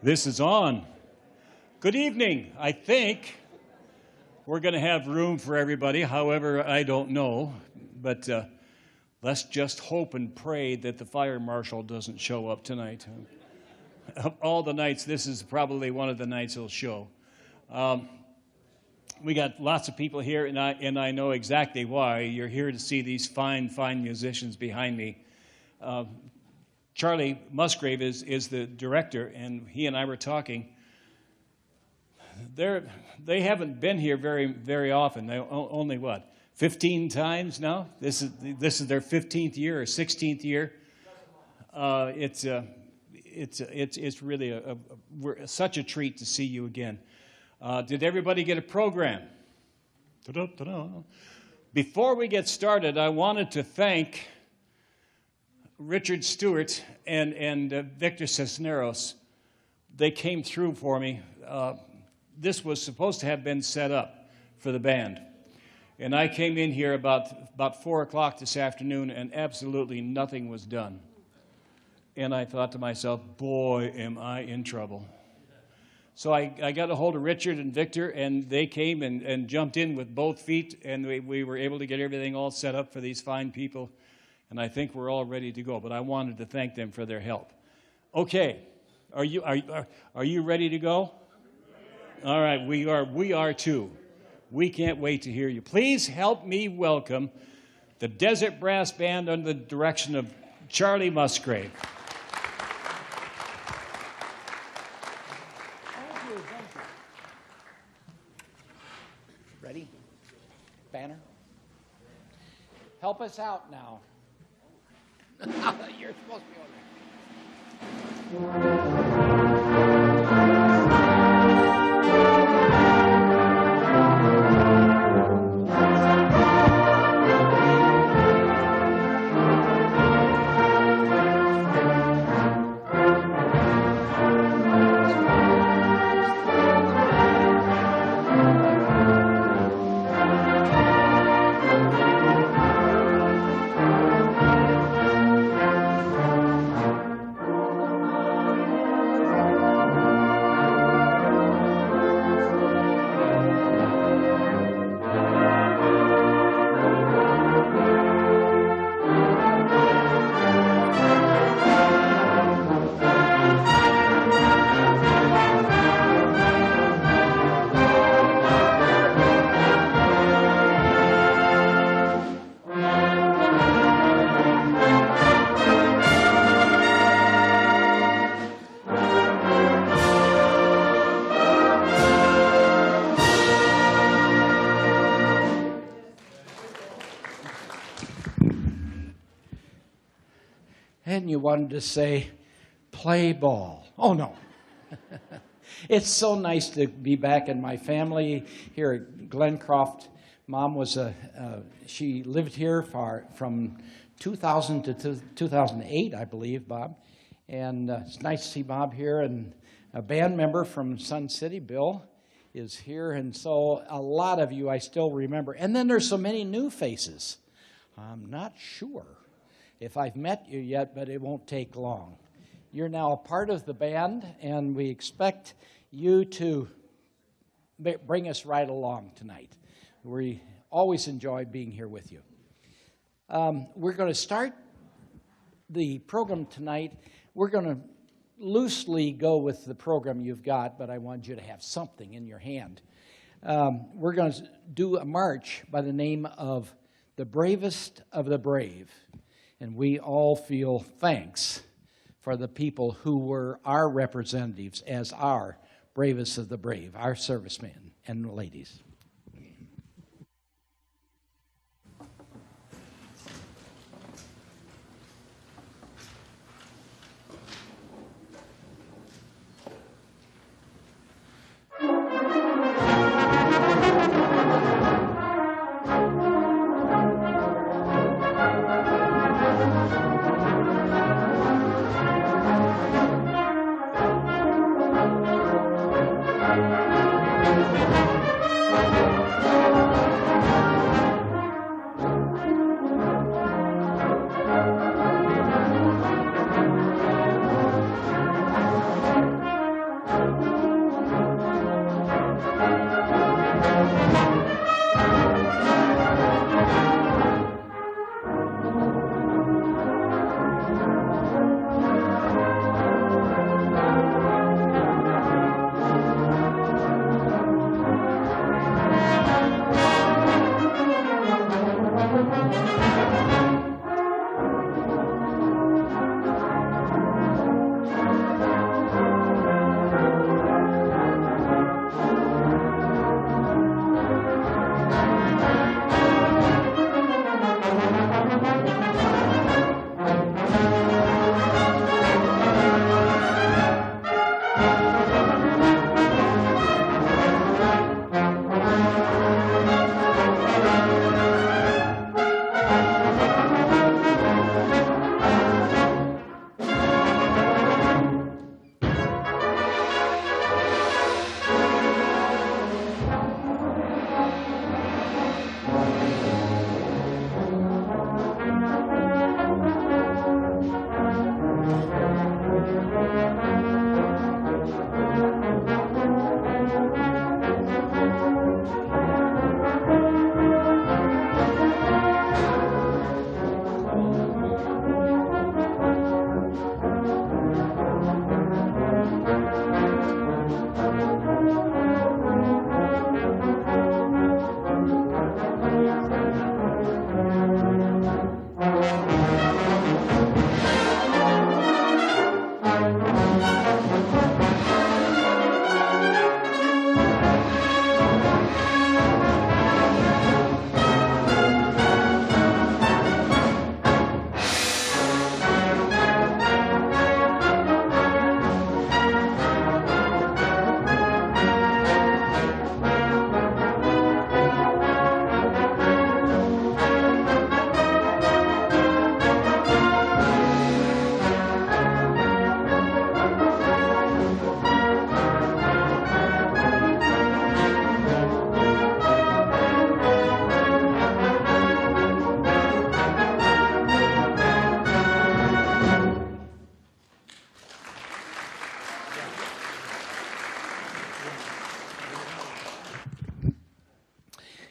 This is on. Good evening. I think we're going to have room for everybody. However, I don't know. But let's just hope and pray that the fire marshal doesn't show up tonight. Of all the nights, this is probably one of the nights he'll show. We got lots of people here, and I know exactly why. You're here to see these fine, fine musicians behind me. Charlie Musgrave is the director, and he and I were talking. They haven't been here very, very often. They only, 15 times now? This is their 15th year or 16th year. It's really such a treat to see you again. Did everybody get a program? Ta-da-ta-da. Before we get started, I wanted to thank Richard Stewart and Victor Cisneros. They came through for me. This was supposed to have been set up for the band. And I came in here about 4 o'clock this afternoon, and absolutely nothing was done. And I thought to myself, boy, am I in trouble. So I got a hold of Richard and Victor, and they came and jumped in with both feet, and we were able to get everything all set up for these fine people. And I think we're all ready to go. But I wanted to thank them for their help. Okay, are you ready to go? All right, we are too. We can't wait to hear you. Please help me welcome the Desert Brass Band under the direction of Charlie Musgrave. Thank you. Ready? Banner? Help us out now. You're supposed to be on there. And you wanted to say, play ball. Oh, no. It's so nice to be back in my family here at Glencroft. Mom was she lived here from 2000 to 2008, I believe, Bob. And it's nice to see Bob here. And a band member from Sun City, Bill, is here. And so a lot of you I still remember. And then there's so many new faces. I'm not sure if I've met you yet, but it won't take long. You're now a part of the band, and we expect you to bring us right along tonight. We always enjoy being here with you. We're going to start the program tonight. We're going to loosely go with the program you've got, but I want you to have something in your hand. We're going to do a march by the name of The Bravest of the Brave. And we all feel thanks for the people who were our representatives as our bravest of the brave, our servicemen and ladies.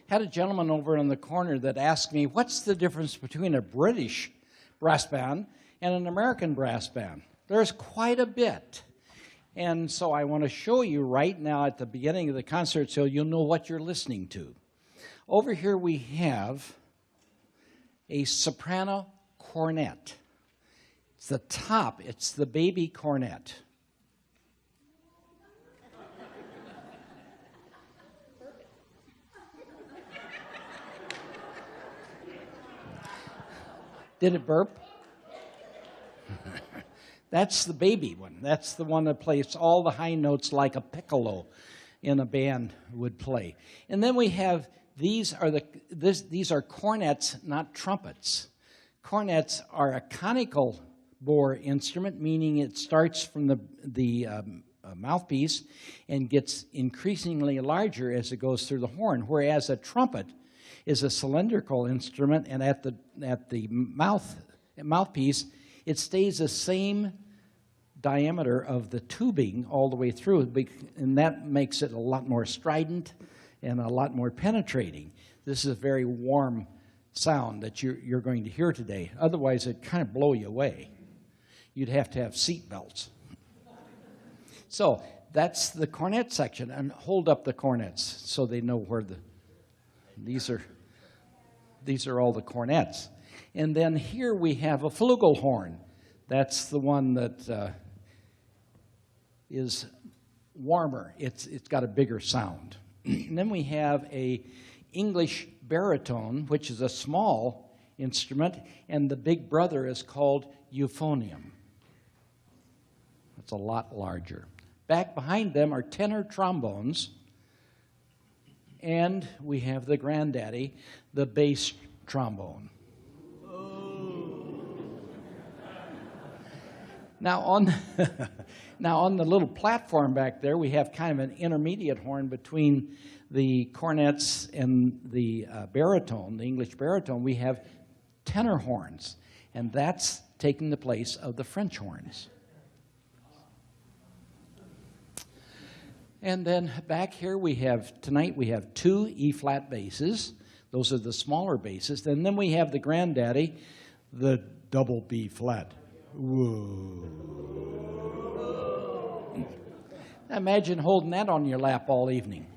Had a gentleman over in the corner that asked me, what's the difference between a British brass band and an American brass band? There's quite a bit. And so I want to show you right now at the beginning of the concert so you'll know what you're listening to. Over here we have a soprano cornet. It's the top, it's the baby cornet. Did it burp? That's the baby one. That's the one that plays all the high notes like a piccolo in a band would play. And then we have, these are cornets, not trumpets. Cornets are a conical bore instrument, meaning it starts from the mouthpiece and gets increasingly larger as it goes through the horn, whereas a trumpet is a cylindrical instrument, and at the mouthpiece, it stays the same diameter of the tubing all the way through, and that makes it a lot more strident and a lot more penetrating. This is a very warm sound that you're going to hear today. Otherwise, it'd kind of blow you away. You'd have to have seat belts. So that's the cornet section. And hold up the cornets so they know where these are all the cornets. And then here we have a flugelhorn. That's the one that is warmer. It's got a bigger sound. And then we have a English baritone, which is a small instrument, and the big brother is called euphonium. It's a lot larger. Back behind them are tenor trombones, and we have the granddaddy, the bass trombone. Now on the little platform back there, we have kind of an intermediate horn between the cornets and the baritone, the English baritone. We have tenor horns, and that's taking the place of the French horns. And then back here tonight we have two E-flat basses. Those are the smaller basses. And then we have the granddaddy, the double B-flat. Whoa. Imagine holding that on your lap all evening.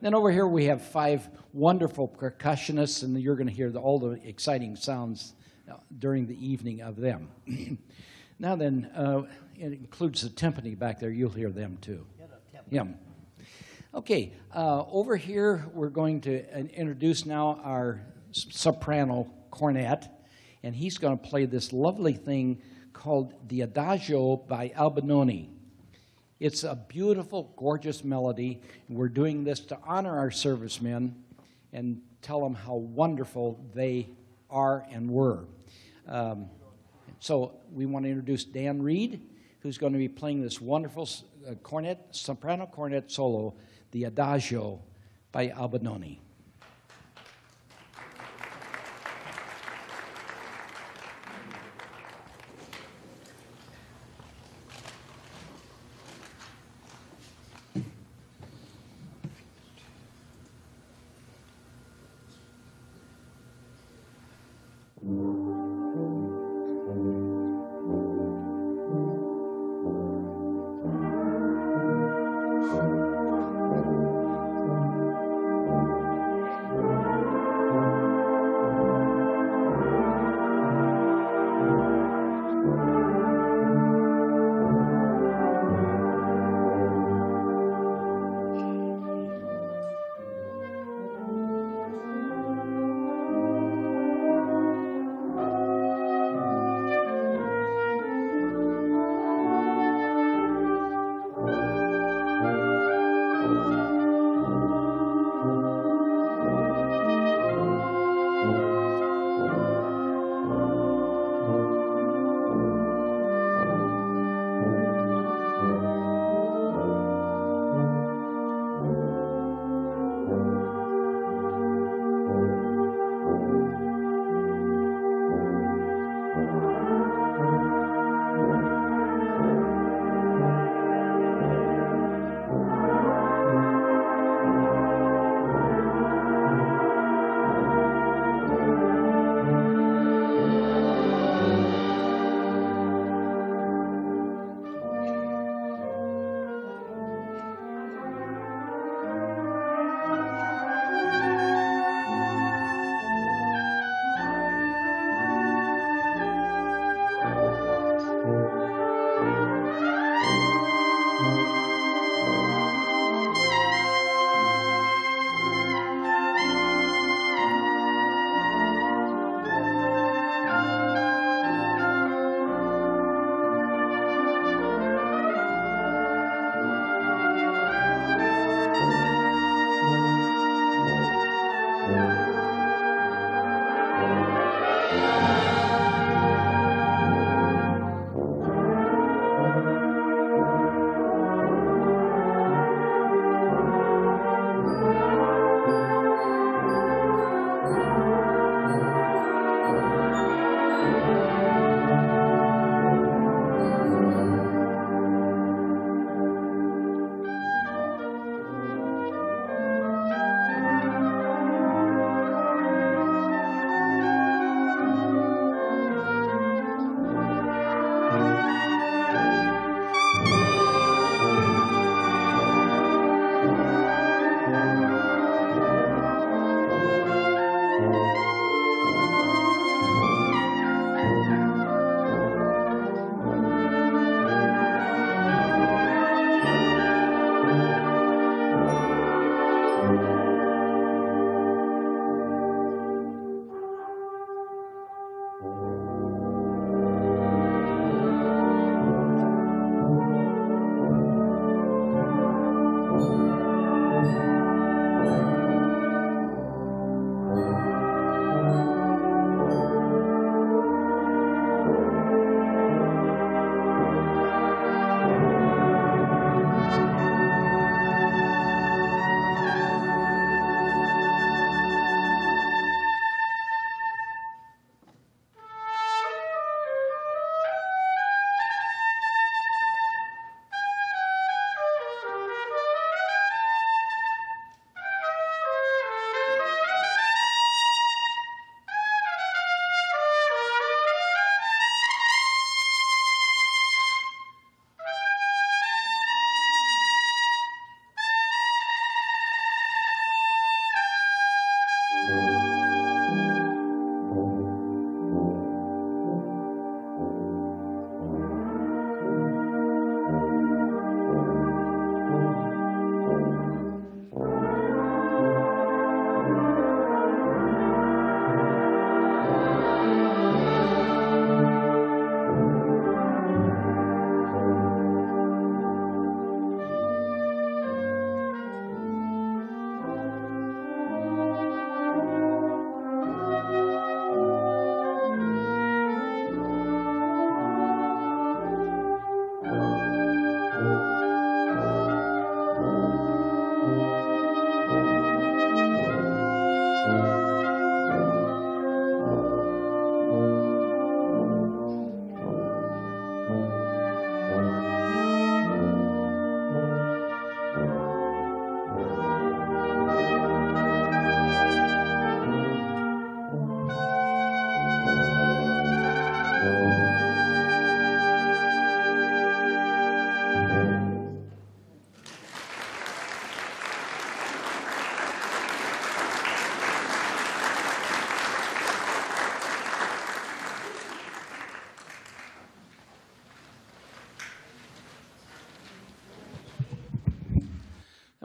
Then over here we have 5 wonderful percussionists, and you're going to hear all the exciting sounds during the evening of them. Now then, it includes the timpani back there. You'll hear them too. Yeah. Okay, over here we're going to introduce now our soprano cornet, and he's going to play this lovely thing called the Adagio by Albinoni. It's a beautiful, gorgeous melody, and we're doing this to honor our servicemen and tell them how wonderful they are and were. So we want to introduce Dan Reed, who's going to be playing this wonderful soprano cornet solo, the Adagio by Albinoni.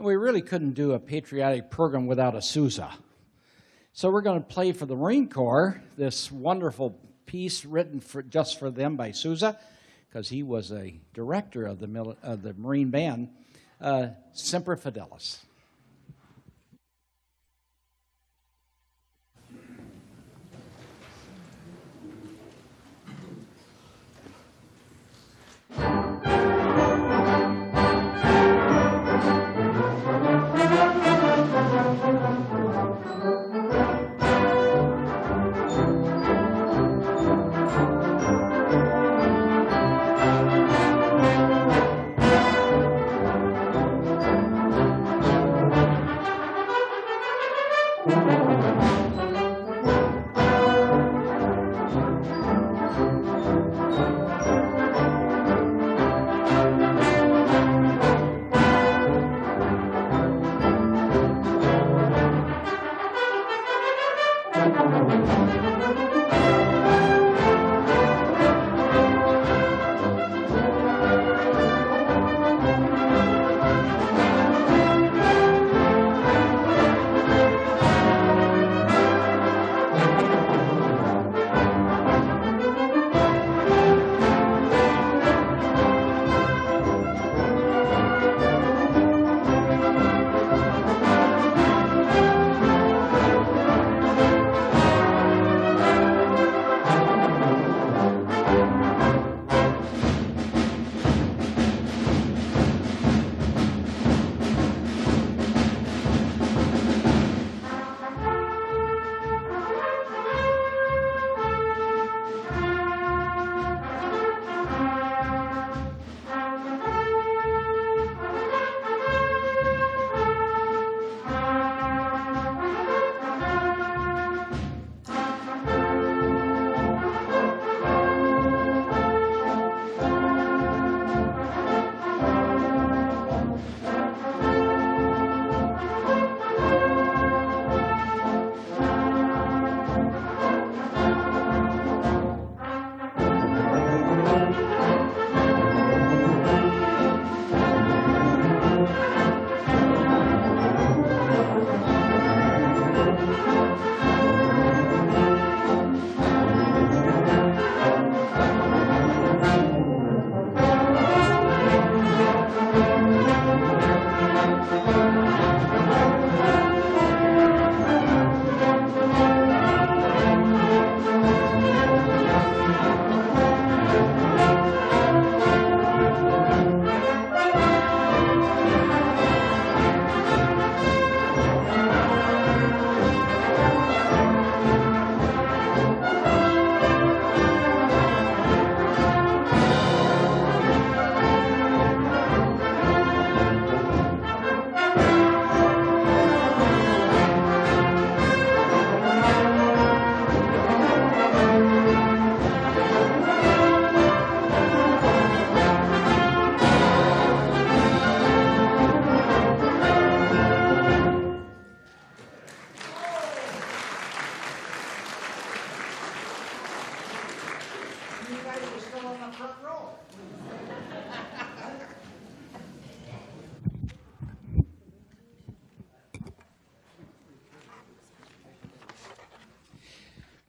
And we really couldn't do a patriotic program without a Sousa. So we're going to play for the Marine Corps this wonderful piece written just for them by Sousa, because he was a director of the Marine Band, Semper Fidelis.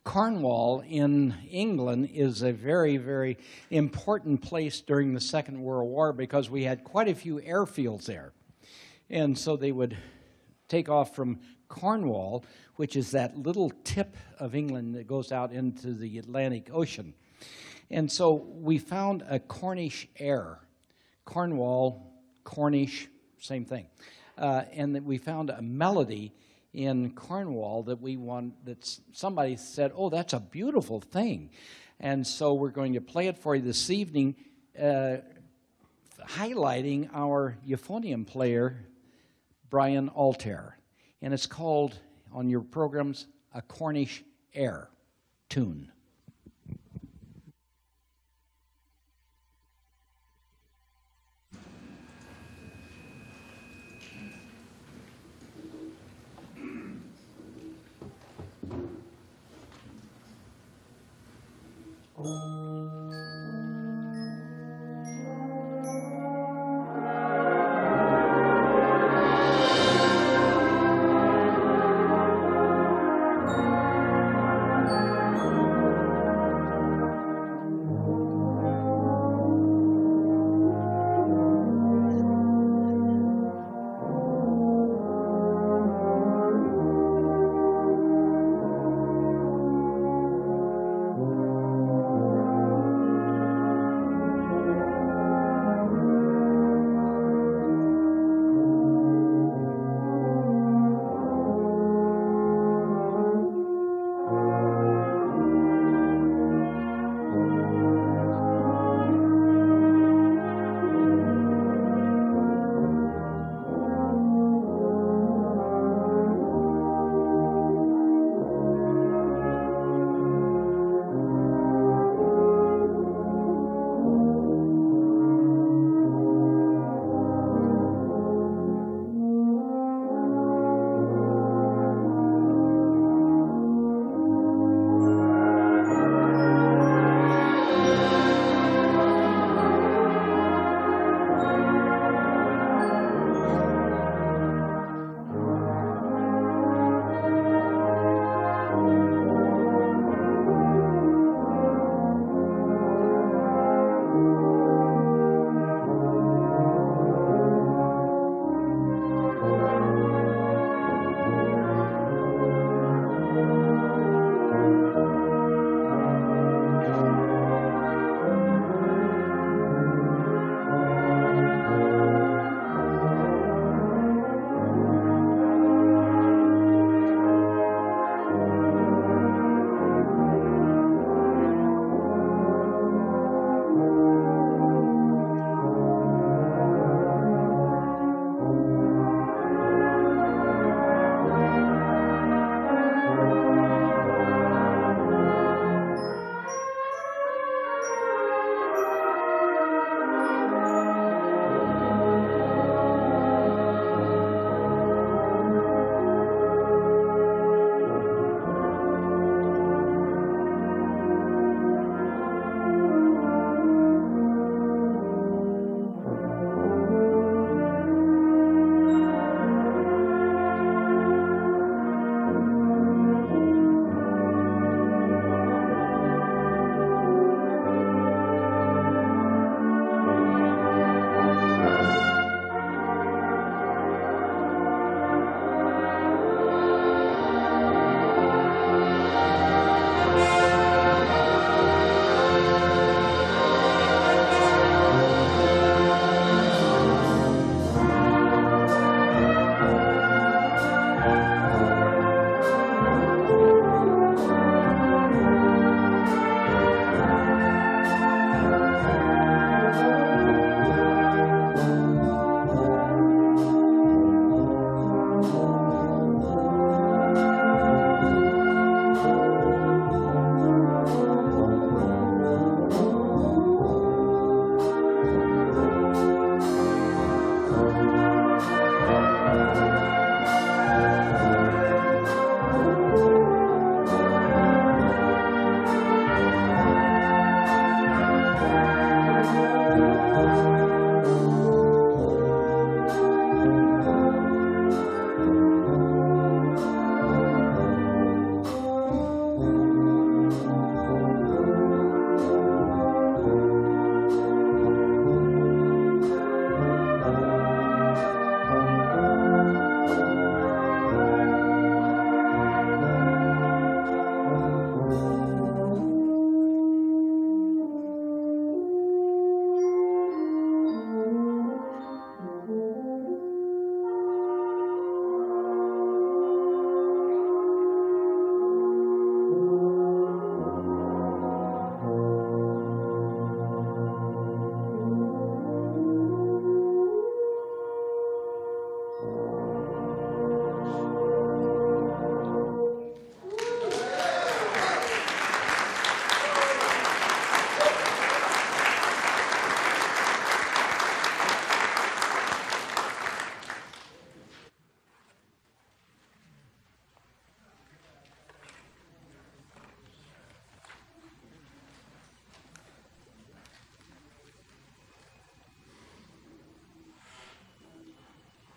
Cornwall in England is a very, very important place during the Second World War because we had quite a few airfields there. And so they would take off from Cornwall, which is that little tip of England that goes out into the Atlantic Ocean. And so we found a Cornish air. Cornwall, Cornish, same thing. And that we found a melody in Cornwall that somebody said, oh, that's a beautiful thing. And so we're going to play it for you this evening, highlighting our euphonium player, Brian Altair. And it's called, on your programs, a Cornish air tune.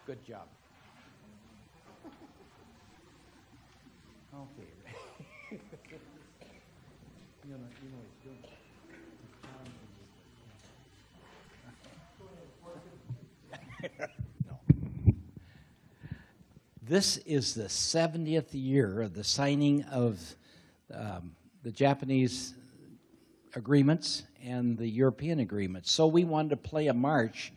Good job. Okay. you know he's doing it. No. This is the 70th year of the signing of the Japanese agreements and the European agreements. So we wanted to play a march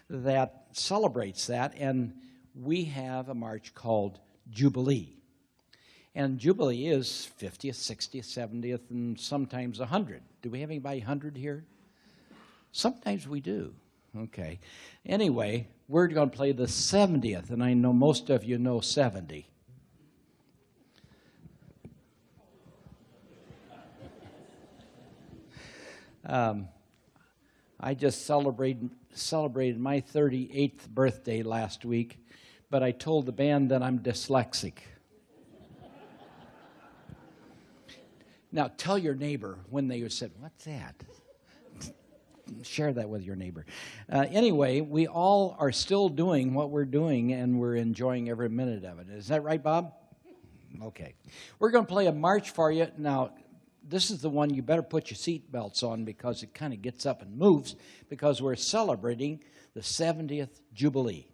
that celebrates that, and we have a march called Jubilee. And Jubilee is 50th, 60th, 70th, and sometimes 100. Do we have anybody 100 here? Sometimes we do. Okay. Anyway, we're going to play the 70th, and I know most of you know 70. I just celebrated my 38th birthday last week, but I told the band that I'm dyslexic. Now, tell your neighbor when they said, "What's that?" Share that with your neighbor. Anyway, we all are still doing what we're doing, and we're enjoying every minute of it. Is that right, Bob? Okay. We're going to play a march for you. Now, this is the one you better put your seat belts on because it kind of gets up and moves because we're celebrating the 70th Jubilee.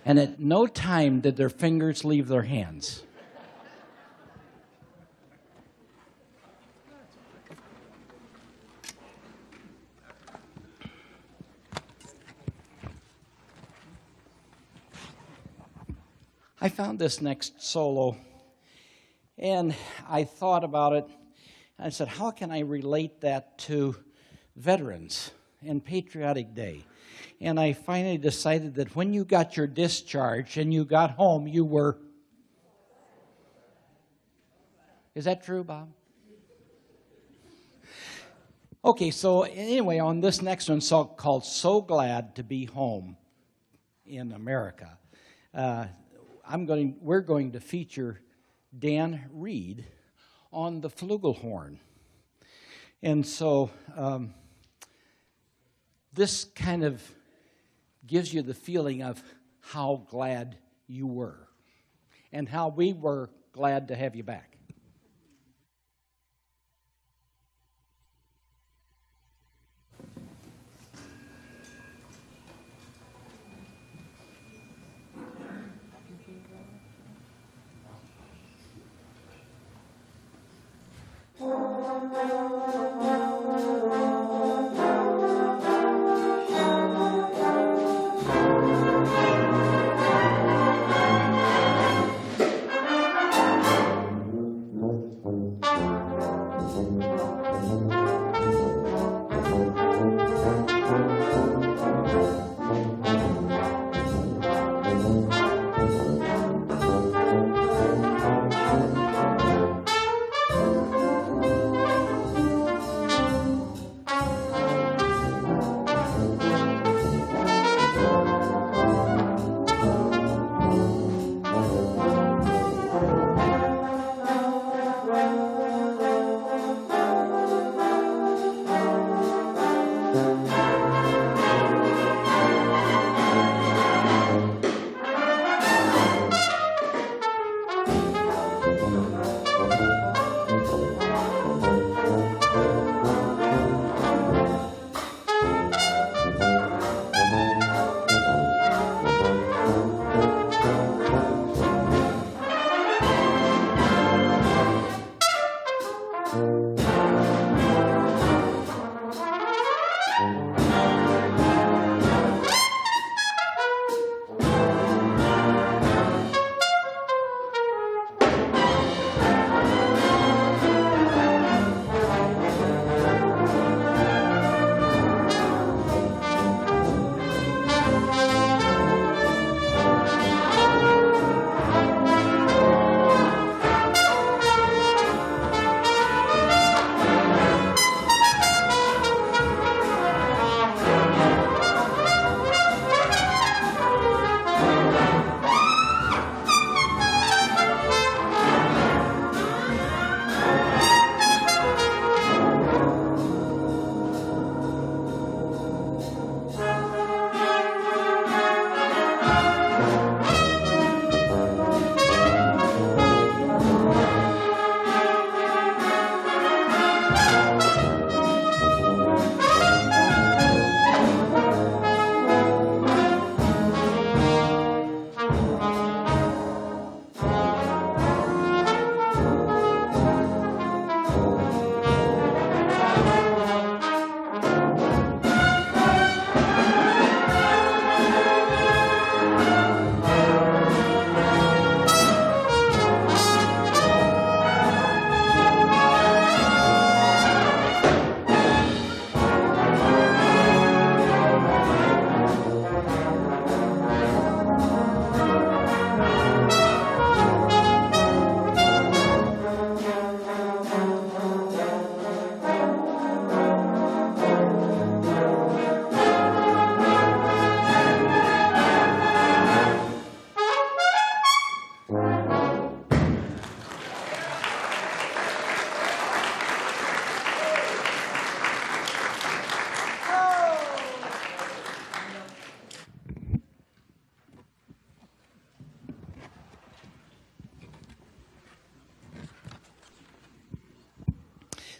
And at no time did their fingers leave their hands. I found this next solo, and I thought about it, I said, how can I relate that to veterans and Patriotic Day? And I finally decided that when you got your discharge and you got home, you were... Is that true, Bob? Okay, so anyway, on this next one called So Glad to Be Home in America, we're going to feature Dan Reed on the flugelhorn. And so this kind of gives you the feeling of how glad you were and how we were glad to have you back.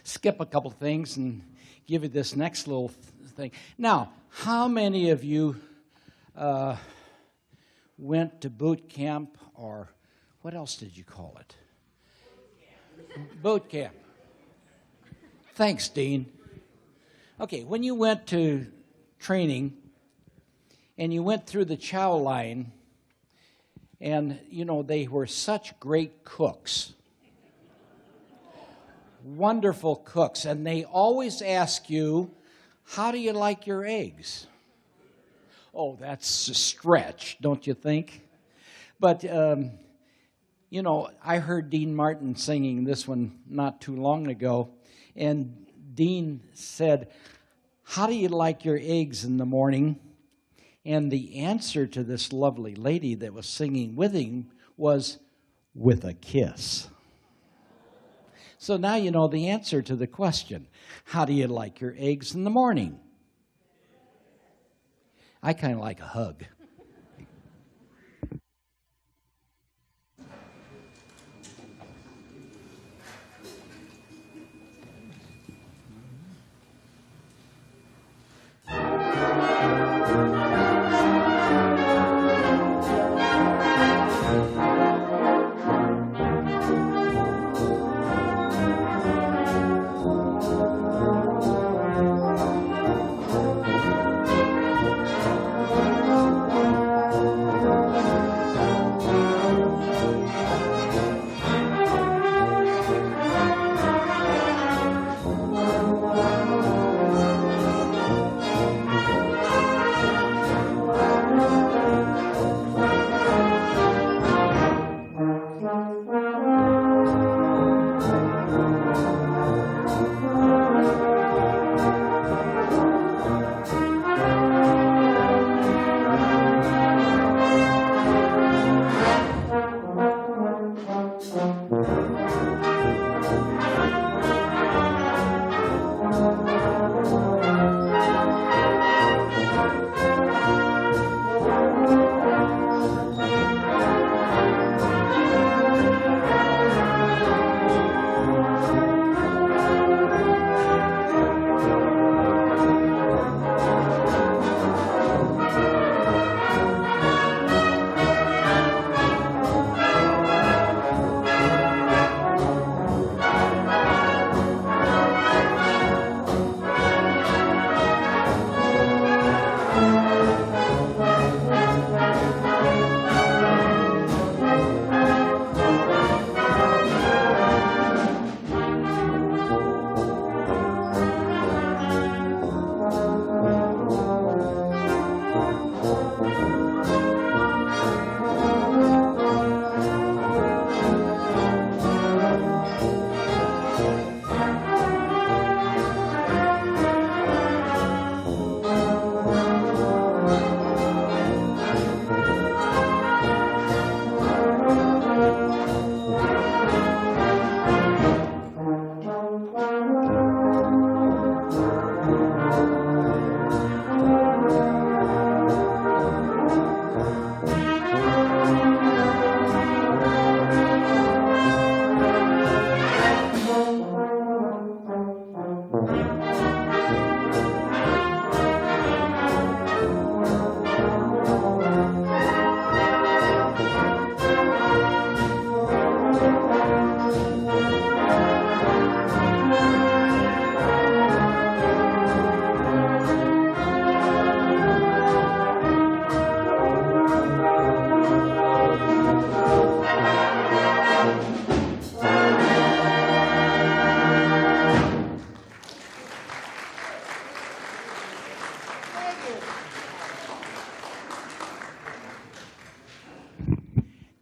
Skip a couple things and give you this next little thing. Now, how many of you went to boot camp, or what else did you call it? Boot camp. Thanks, Dean. Okay, when you went to training and you went through the chow line, and, you know, they were such great cooks. wonderful cooks, and they always ask you, how do you like your eggs? Oh, that's a stretch, don't you think? But, you know, I heard Dean Martin singing this one not too long ago, and Dean said, how do you like your eggs in the morning? And the answer to this lovely lady that was singing with him was, with a kiss. So now you know the answer to the question, how do you like your eggs in the morning? I kind of like a hug.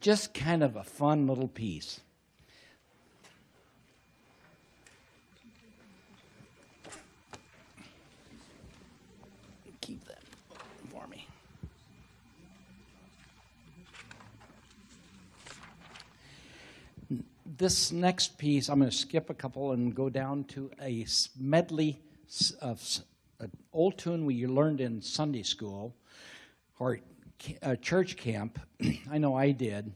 Just kind of a fun little piece. Keep that for me. This next piece, I'm going to skip a couple and go down to a medley of an old tune we learned in Sunday school or church camp. I know I did.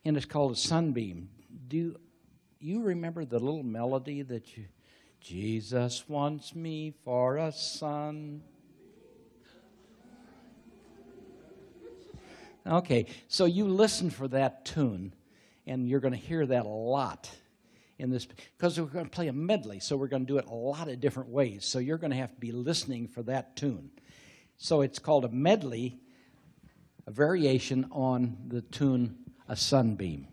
And it's called a Sunbeam. Do you remember the little melody that you, Jesus wants me for a son? Okay, so you listen for that tune, and you're going to hear that a lot in this, because we're going to play a medley, so we're going to do it a lot of different ways. So you're going to have to be listening for that tune. So it's called a medley, a variation on the tune A Sunbeam.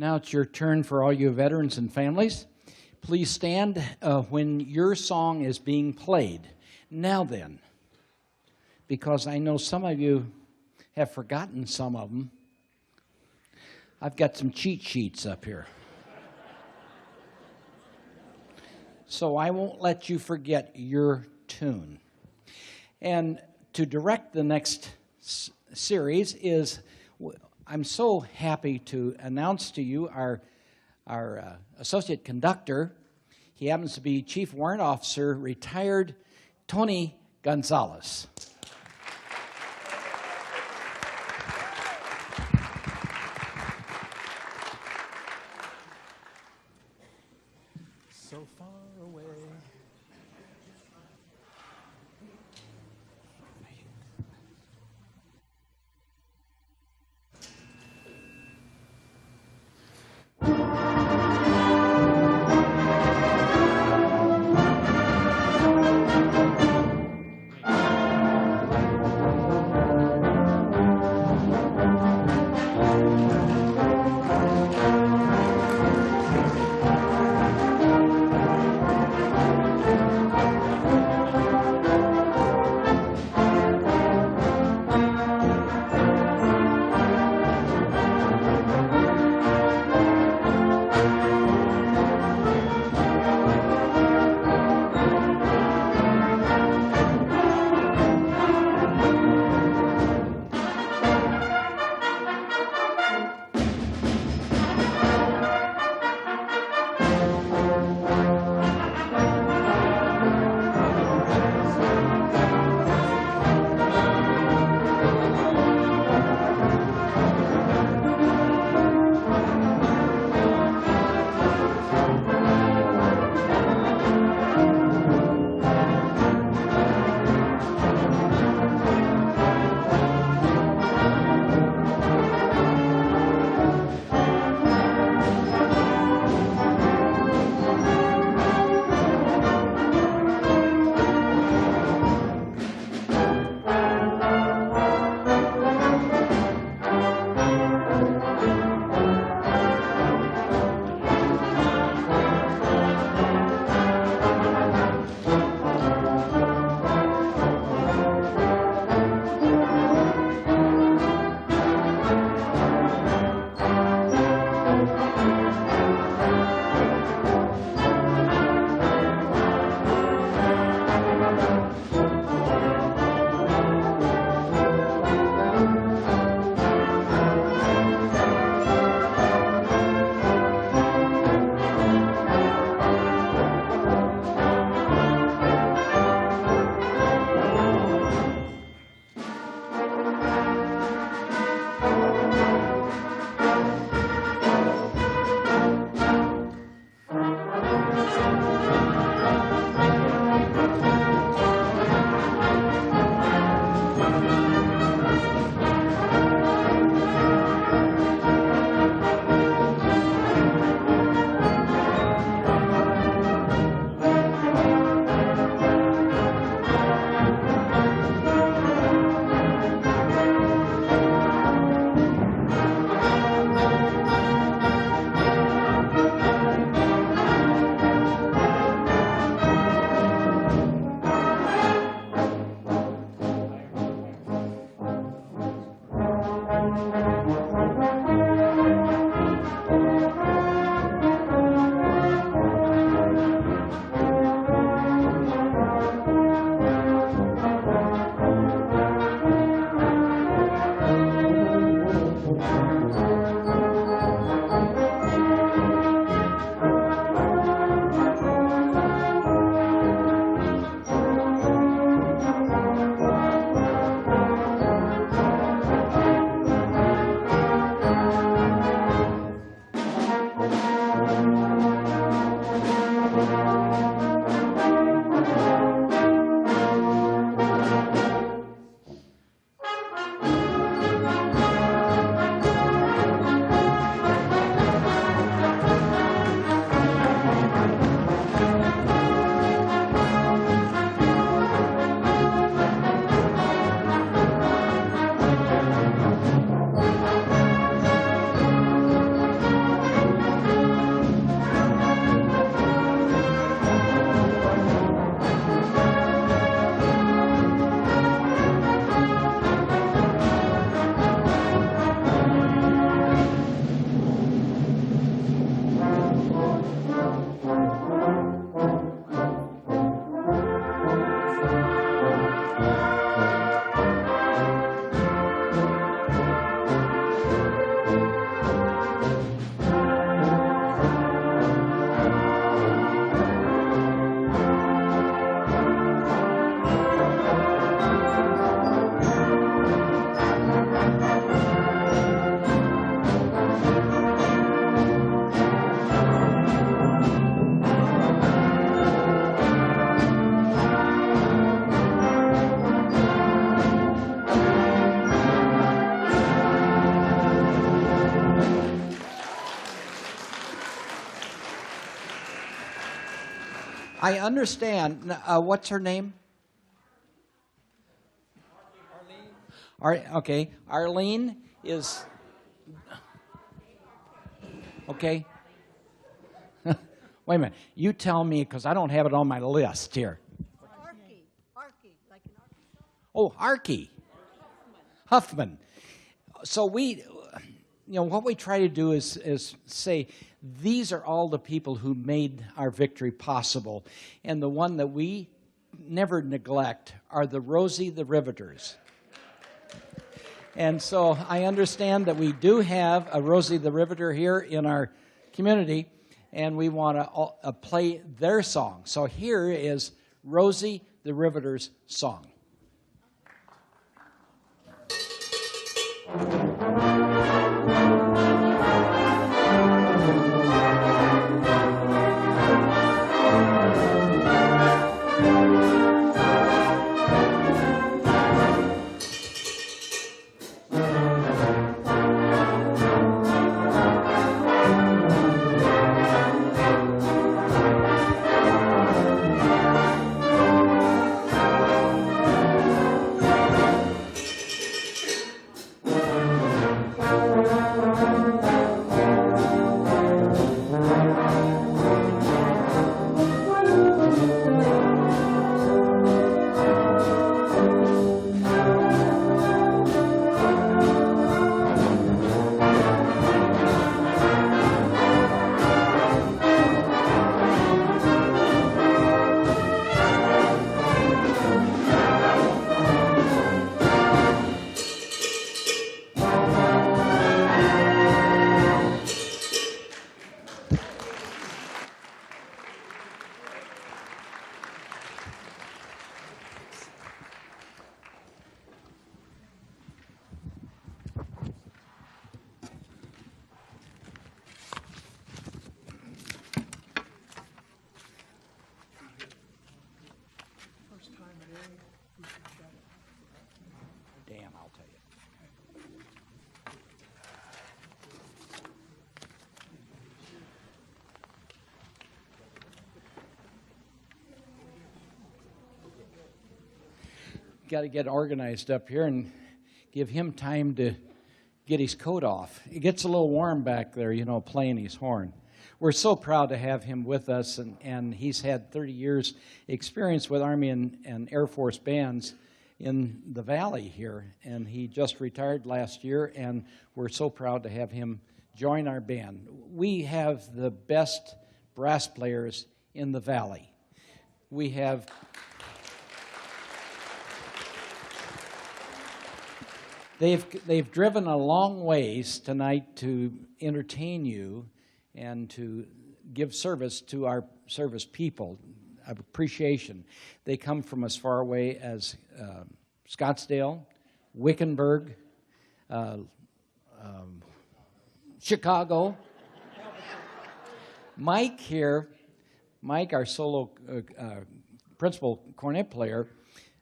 Now it's your turn for all you veterans and families. Please stand when your song is being played. Now then, because I know some of you have forgotten some of them, I've got some cheat sheets up here. So I won't let you forget your tune. And to direct the next series is, I'm so happy to announce to you our associate conductor. He happens to be Chief Warrant Officer, retired Tony Gonzalez. So far away. I understand. What's her name? Okay. Arlene is... Okay. Wait a minute. You tell me, because I don't have it on my list here. Arky, like an Arky. Oh, Arky. Huffman. So what we try to do is say, these are all the people who made our victory possible. And the one that we never neglect are the Rosie the Riveters. And so I understand that we do have a Rosie the Riveter here in our community, and we want to play their song. So here is Rosie the Riveter's song. Dan, I'll tell you. Got to get organized up here and give him time to get his coat off. It gets a little warm back there, playing his horn. We're so proud to have him with us, and he's had 30 years experience with Army and Air Force bands in the valley here, and he just retired last year, and we're so proud to have him join our band. We have the best brass players in the valley. We have they've driven a long ways tonight to entertain you and to give service to our service people, appreciation. They come from as far away as Scottsdale, Wickenburg, Chicago. Mike here, our solo principal cornet player,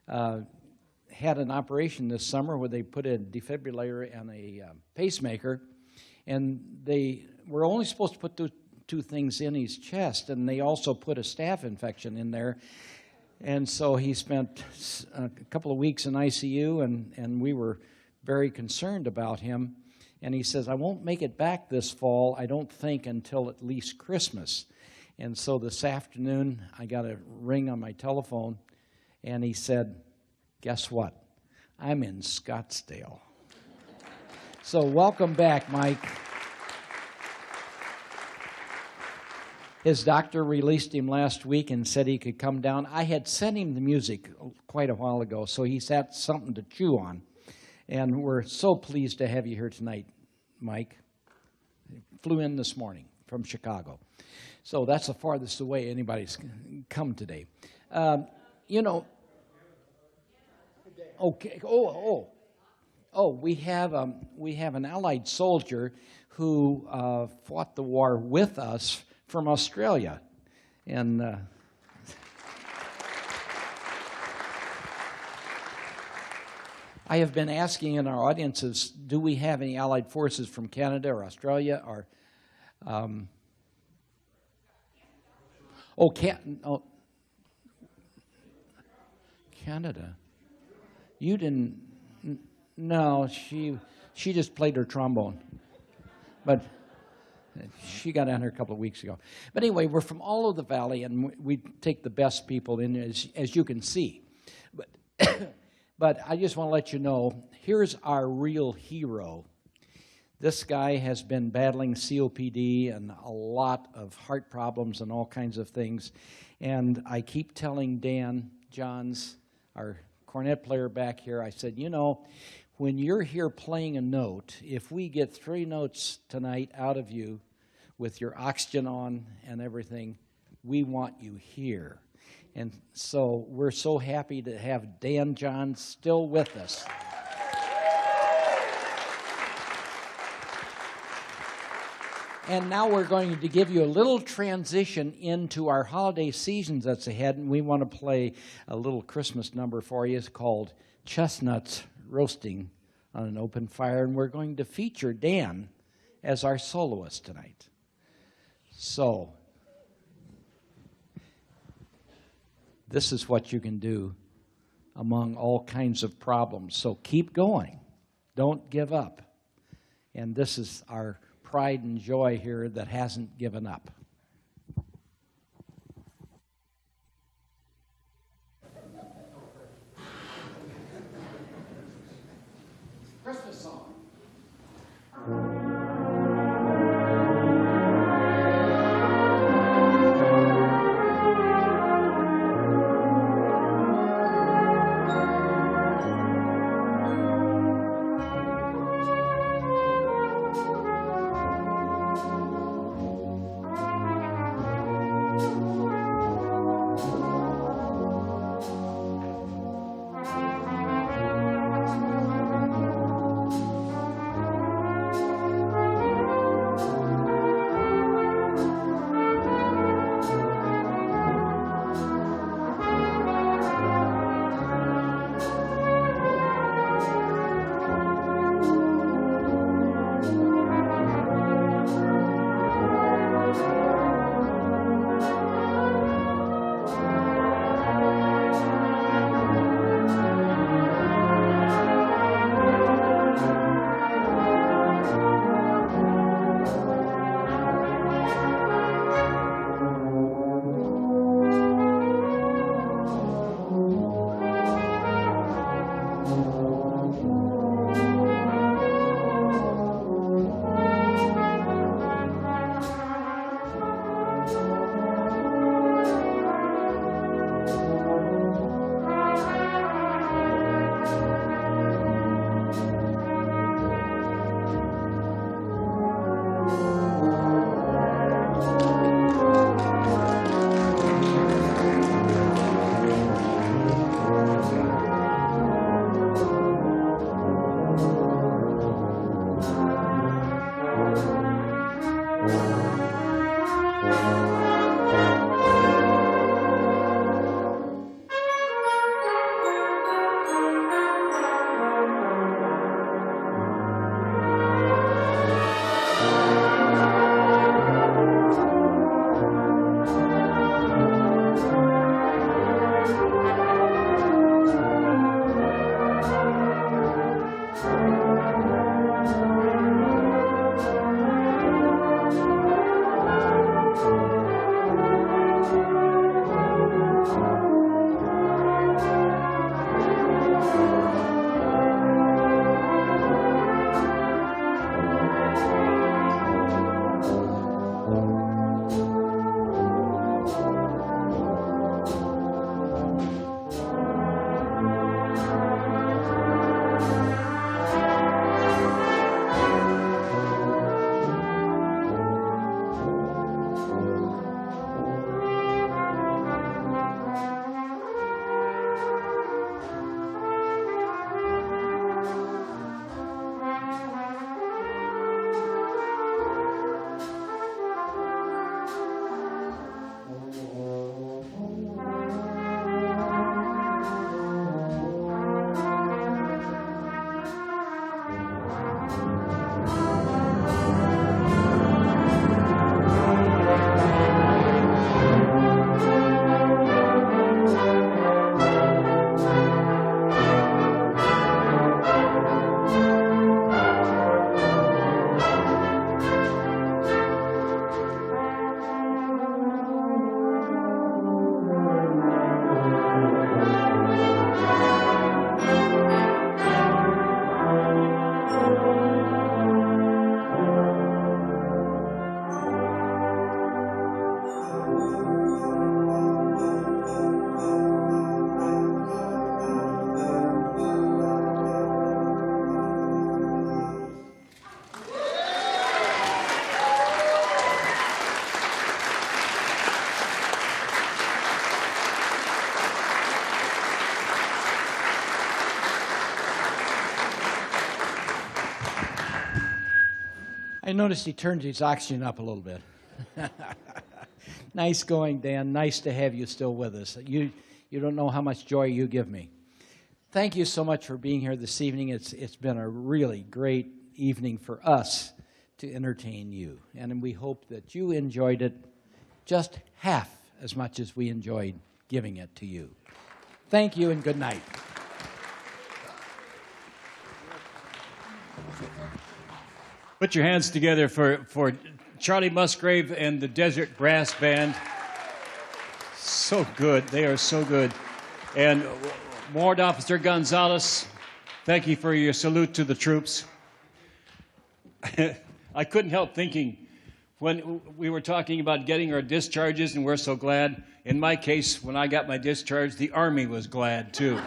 had an operation this summer where they put a defibrillator and a pacemaker, and they were only supposed to put two things in his chest, and they also put a staph infection in there. And so he spent a couple of weeks in ICU, and we were very concerned about him. And he says, I won't make it back this fall, I don't think, until at least Christmas. And so this afternoon, I got a ring on my telephone, and he said, guess what? I'm in Scottsdale. So welcome back, Mike. His doctor released him last week and said he could come down. I had sent him the music quite a while ago, so he's had something to chew on. And we're so pleased to have you here tonight, Mike. Flew in this morning from Chicago. So that's the farthest away anybody's come today. Okay. We have an Allied soldier who fought the war with us from Australia, and I have been asking in our audiences, do we have any Allied forces from Canada or Australia or Canada. You didn't. No, she just played her trombone, but she got on here a couple of weeks ago. But anyway, we're from all over the valley, and we take the best people in, as you can see. But but I just want to let you know, here's our real hero. This guy has been battling COPD and a lot of heart problems and all kinds of things. And I keep telling Dan Johns, our cornet player back here, I said, you know, when you're here playing a note, if we get 3 notes tonight out of you with your oxygen on and everything, we want you here. And so we're so happy to have Dan Johns still with us. And now we're going to give you a little transition into our holiday seasons that's ahead, and we want to play a little Christmas number for you. It's called Chestnuts Roasting on an Open Fire, and we're going to feature Dan as our soloist tonight. So, this is what you can do among all kinds of problems. So keep going. Don't give up. And this is our pride and joy here that hasn't given up. Christmas song. I noticed he turned his oxygen up a little bit. Nice going, Dan. Nice to have you still with us. You don't know how much joy you give me. Thank you so much for being here this evening. It's been a really great evening for us to entertain you. And we hope that you enjoyed it just half as much as we enjoyed giving it to you. Thank you and good night. Put your hands together for Charlie Musgrave and the Desert Brass Band. So good. They are so good. And Warrant Officer Gonzalez, thank you for your salute to the troops. I couldn't help thinking when we were talking about getting our discharges, and we're so glad. In my case, when I got my discharge, the Army was glad too.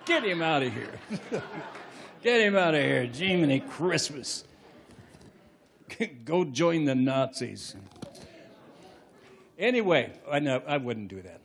Get him out of here. Get him out of here. Jiminy Christmas. Go join the Nazis. Anyway, I wouldn't do that.